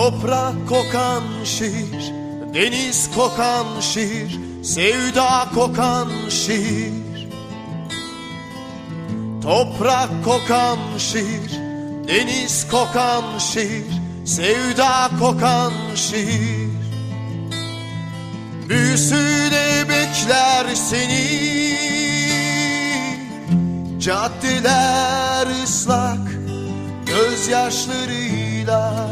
Toprak kokan şiir, deniz kokan şiir, sevda kokan şiir. Toprak kokan şiir, deniz kokan şiir, sevda kokan şiir. Büyüsüyle bekler seni, caddeler ıslak gözyaşlarıyla.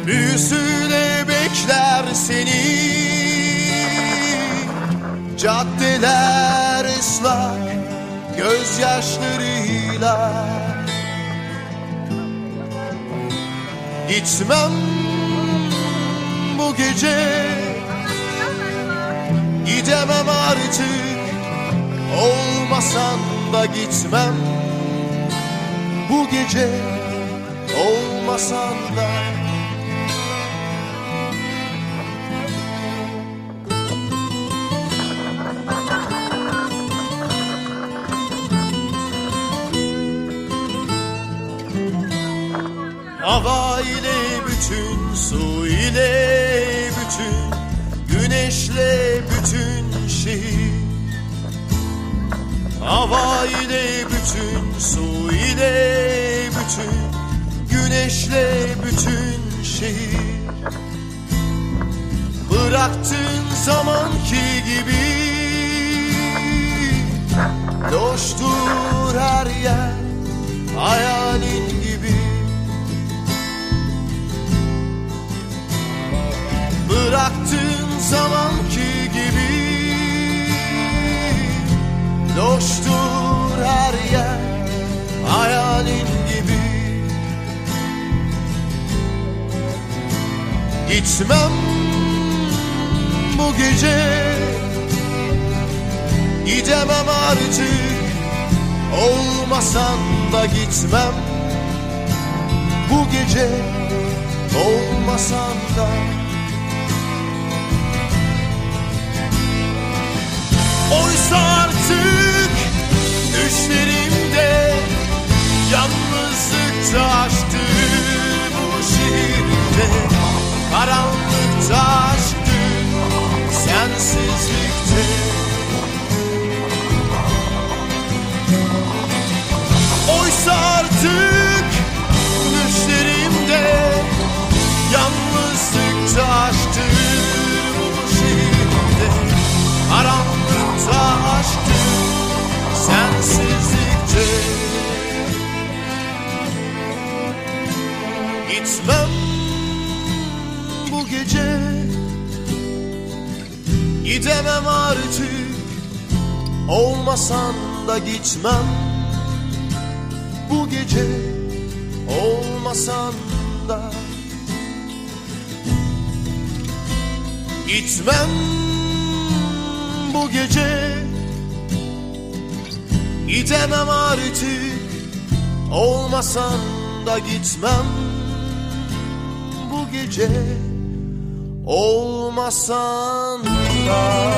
Büyüsüyle bekler seni, caddeler ıslak gözyaşlarıyla. Gitmem bu gece, gidemem artık, olmasan da gitmem bu gece, olmasan da. Hava ile bütün, su ile bütün, güneşle bütün şehir. Hava ile bütün, su ile bütün, güneşle bütün şehir. Bıraktığın zamanki gibi loştur her yer, hayalin gibi. Bıraktığın zamanki gibi loştur her yer, hayalin gibi. Gitmem bu gece, gidemem artık, olmasan da gitmem bu gece, olmasan da. Oysa artık düşlerimde yalnızlık taştı bu şehirde. Karanlık taştı sensizlikte. Oysa artık düşlerimde yalnızlık taştı bu şehirde. Karanlık taştı sensizlikte. Gitmem bu gece, gidemem artık, olmasan da gitmem bu gece, olmasan da. Gitmem bu gece, gidemem artık, olmasan da gitmem bu gece, olmasan da.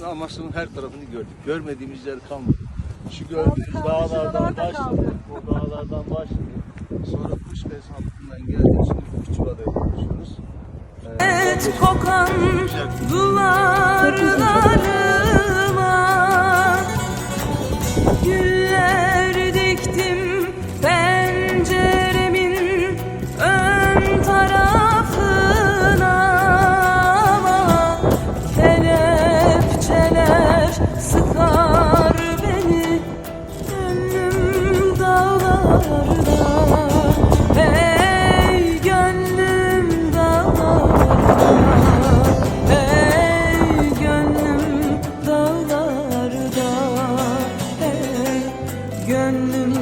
Amasra'nın her tarafını gördük. Görmediğimiz yer kalmadı. Şu gördüğünüz dağlardan başladık. O dağlardan başladık. Sonra Kuşbez hattından geldik. Şimdi Kuşçula'da konuşuyoruz. Et kokan duvarlarıma güller diktim penceremin ön tarafına, kelepçeler sıkar beni gönlüm dağlarda. Ey gönlüm dağlarda, ey gönlüm dağlarda, ey gönlüm